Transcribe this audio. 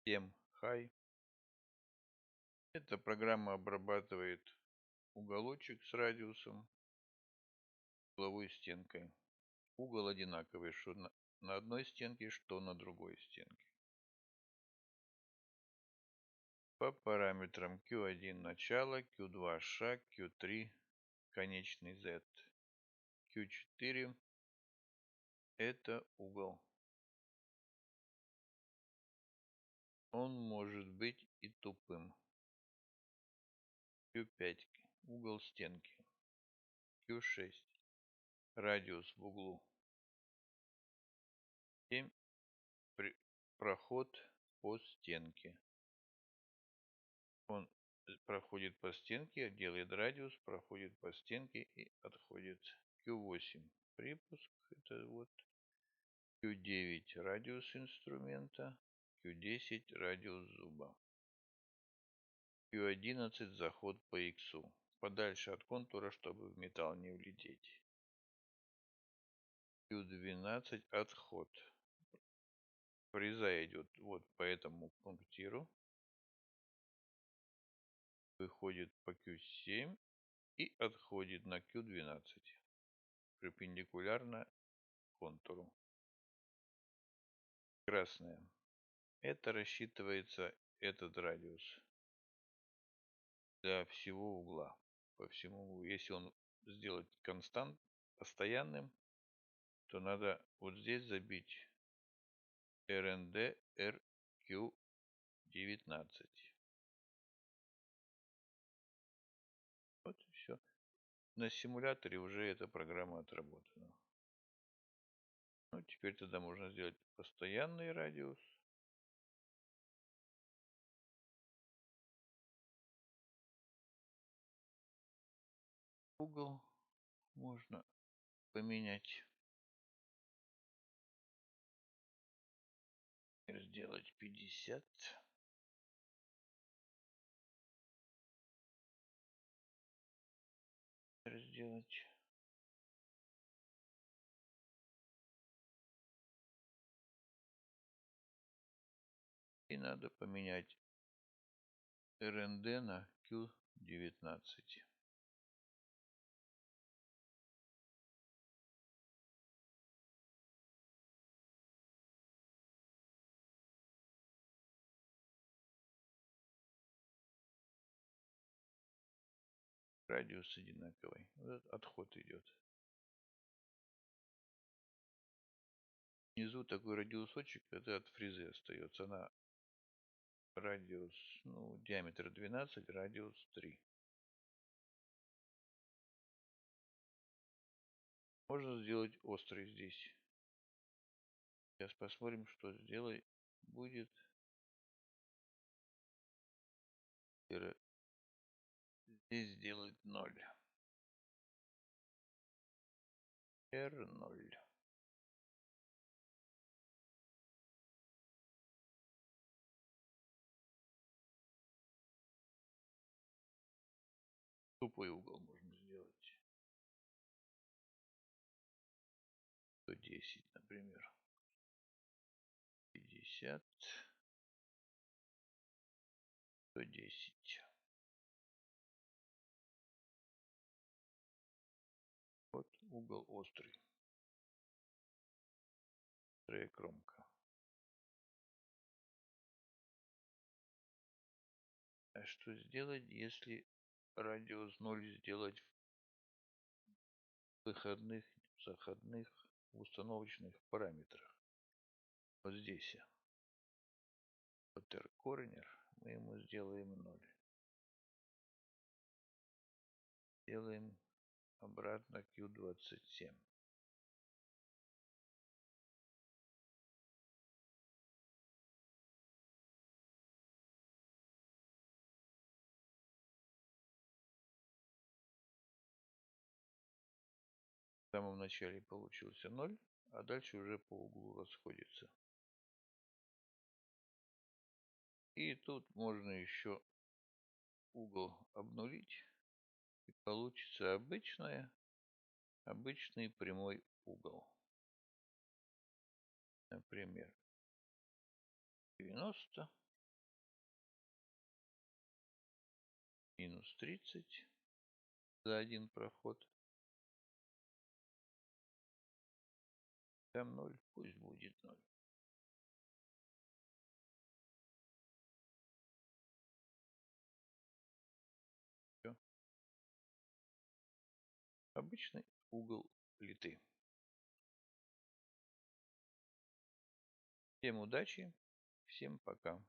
Всем хай. Эта программа обрабатывает уголочек с радиусом, угловой стенкой. Угол одинаковый, что на одной стенке, что на другой стенке. По параметрам Q1 начало, Q2 шаг, Q3 конечный Z. Q4 это угол. Он может быть и тупым. Q5 угол стенки. Q6 радиус в углу. 7 проход по стенке. Он проходит по стенке, делает радиус, проходит по стенке и отходит. Q8 припуск, это вот Q9 радиус инструмента, Q10 радиус зуба. Q11 заход по X, подальше от контура, чтобы в металл не влететь. Q12 отход. Фреза идет вот по этому пунктиру, выходит по Q7 и отходит на Q12 перпендикулярно контуру. Красная. Это рассчитывается этот радиус для всего угла. По всему углу. Если он сделать констант постоянным, то надо вот здесь забить РНД RQ19. Вот и все. На симуляторе уже эта программа отработана. Ну, теперь тогда можно сделать постоянный радиус. Угол можно поменять. Сделать 50. Сделать. И надо поменять РНД на Q19. Радиус одинаковый. Вот отход идет. Внизу такой радиусочек, это от фрезы остается. Она радиус, ну, диаметр 12, радиус 3. Можно сделать острый здесь. Сейчас посмотрим, что сделай будет. Здесь сделать 0. R0. Тупой угол можно сделать. 110, например. 50. 110. Вот угол острый. Острая кромка. А что сделать, если радиус 0 сделать в выходных, заходных, установочных параметрах? Вот здесь. Water Corner мы ему сделаем 0. Делаем обратно Q27. В самом начале получился 0, а дальше уже по углу расходится. И тут можно еще угол обнулить. И получится обычный прямой угол. Например, 90. Минус 30 за один проход. Там 0, пусть будет 0. Всё. Обычный угол плиты. Всем удачи, всем пока.